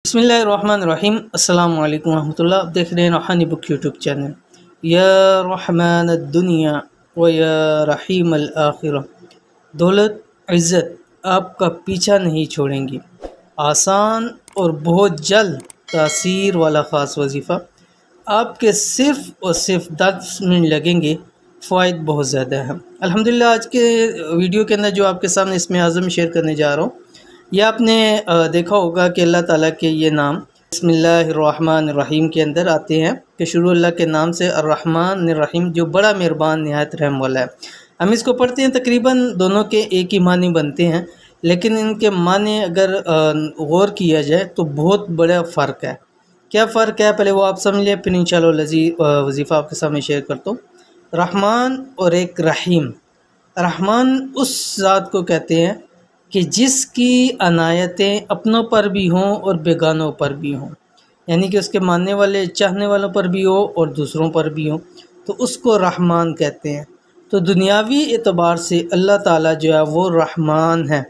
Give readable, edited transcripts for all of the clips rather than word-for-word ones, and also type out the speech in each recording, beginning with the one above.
बिस्मिल्लाहिर्रहमानिर्रहीम। अस्सलाम वालेकुम रहमतुल्लाह। आप देख रहे हैं रूहानी बुक यूट्यूब चैनल। या रहमान दुनिया व या रहीम आखिरह, दौलत इज़्ज़त आपका पीछा नहीं छोड़ेंगी। आसान और बहुत जल्द तासीर वाला ख़ास वजीफ़ा। आपके सिर्फ़ और सिर्फ 10 मिनट लगेंगे, फ़वाइद बहुत ज़्यादा हैं। अल्हम्दुलिल्लाह, आज के वीडियो के अंदर जो आपके सामने इसमें आज़म शेयर करने जा रहा हूँ, यह आपने देखा होगा कि अल्लाह ताला के ये नाम बिस्मिल्लाहिर्रहमानिर्रहीम के अंदर आते हैं कि शुरू अल्लाह के नाम से अर्रहमानिर्रहीम, जो बड़ा मेहरबान नहायत रहम वाला है। हम इसको पढ़ते हैं, तकरीबन दोनों के एक ही मानी बनते हैं, लेकिन इनके मानी अगर गौर किया जाए तो बहुत बड़ा फ़र्क है। क्या फ़र्क है पहले वो आप समझ लें, फिर इंशाअल्लाह वजीफ़ा आपके सामने शेयर करता हूँ। रहमान और एक रहीम। रहमान उस ज़ात को कहते हैं कि जिसकी अनायतें अपनों पर भी हों और बेगानों पर भी हों, यानी कि उसके मानने वाले चाहने वालों पर भी हो और दूसरों पर भी हो, तो उसको रहमान कहते हैं। तो दुनियावी एतबार से अल्लाह ताला जो है वो रहमान है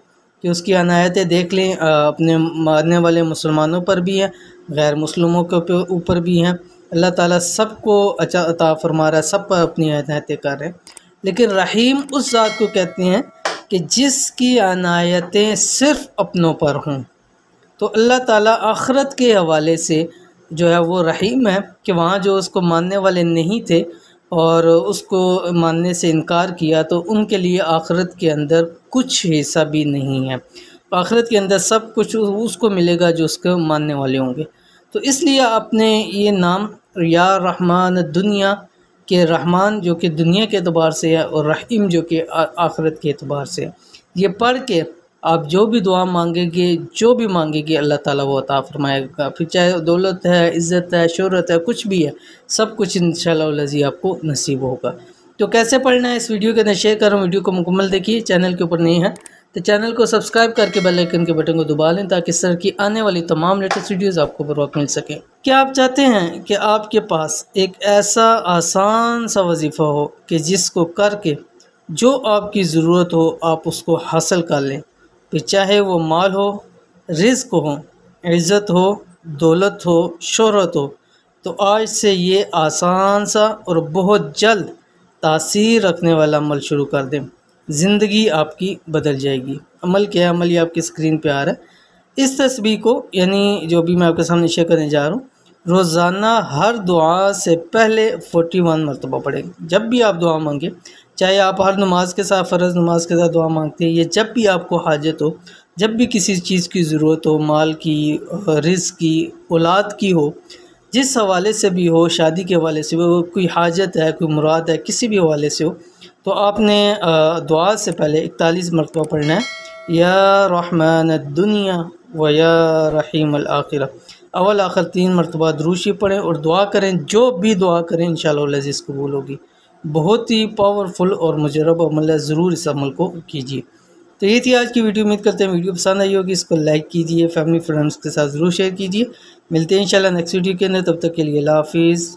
कि उसकी अनायतें देख लें, अपने मानने वाले मुसलमानों पर भी हैं, गैर मुस्लिमों के ऊपर भी हैं। अल्लाह ताला सबको अच्छा अता फरमा रहा है, सब पर अपनी अनायतें कर रहे हैं। लेकिन रहीम उस ज़ात को कहते हैं कि जिसकी अनायतें सिर्फ़ अपनों पर हों। तो अल्लाह ताला आखिरत के हवाले से जो है वो रहीम है कि वहाँ जो उसको मानने वाले नहीं थे और उसको मानने से इनकार किया, तो उनके लिए आखिरत के अंदर कुछ हिस्सा भी नहीं है। आखिरत के अंदर सब कुछ उसको मिलेगा जो उसको मानने वाले होंगे। तो इसलिए आपने ये नाम या रहमान दुनिया के रहमान जो कि दुनिया के एतबार से है और रहीम जो कि आखिरत के एतबार से है, ये पढ़ के आप जो भी दुआ मांगेंगे, जो भी मांगेंगे, अल्लाह ताला वो अता फरमाएगा। फिर चाहे दौलत है, इज़्ज़त है, शोहरत है, कुछ भी है, सब कुछ इंशाअल्लाह आपको नसीब होगा। तो कैसे पढ़ना है इस वीडियो के अंदर शेयर कर रहा हूँ। वीडियो को मुकम्मल देखिए। चैनल के ऊपर नहीं है तो चैनल को सब्सक्राइब करके बेल आइकन के बटन को दबा लें ताकि इस तरह की आने वाली तमाम लेटेस्ट वीडियोस आपको बर वक्त मिल सकें। क्या आप चाहते हैं कि आपके पास एक ऐसा आसान सा वजीफ़ा हो कि जिसको करके जो आपकी ज़रूरत हो आप उसको हासिल कर लें, फिर चाहे वो माल हो, रिज़्क़ हो, इज़्ज़त हो, दौलत हो, शोहरत हो, तो आज से ये आसान सा और बहुत जल्द तासीर रखने वाला अमल शुरू कर दें। ज़िंदगी आपकी बदल जाएगी। अमल क्या है? अमल ये आपकी स्क्रीन पे आ रहा है। इस तस्बीह को, यानी जो भी मैं आपके सामने शेयर करने जा रहा हूँ, रोज़ाना हर दुआ से पहले 41 मरतबा पढ़ें। जब भी आप दुआ मांगे, चाहे आप हर नमाज के साथ, फ़र्ज़ नमाज के साथ दुआ मांगते हैं, या जब भी आपको हाजत हो, जब भी किसी चीज़ की ज़रूरत हो, माल की, रिज़्क़ की, औलाद की हो, जिस हवाले से भी हो, शादी के हवाले से हो, कोई हाजत है, कोई मुराद है, किसी भी हवाले से हो, तो आपने दुआ से पहले 41 मरतबा पढ़ना है। या रहमान दुनिया व या रहीम आखिरह। अव्वल आखिर 3 मरतबा दुरूद पढ़ें और दुआ करें। जो भी दुआ करें इंशाअल्लाह अज़ीज़ कबूल होगी। बहुत ही पावरफुल और मुजरब अमल है, ज़रूर इस अमल को कीजिए। तो ये थी आज की वीडियो। उम्मीद करते हैं वीडियो पसंद आई होगी। इसको लाइक कीजिए, फैमिली फ्रेंड्स के साथ ज़रूर शेयर कीजिए। मिलते हैं इंशाअल्लाह नेक्स्ट वीडियो के अंदर। तब तक के लिए अल्लाह हाफ़िज़।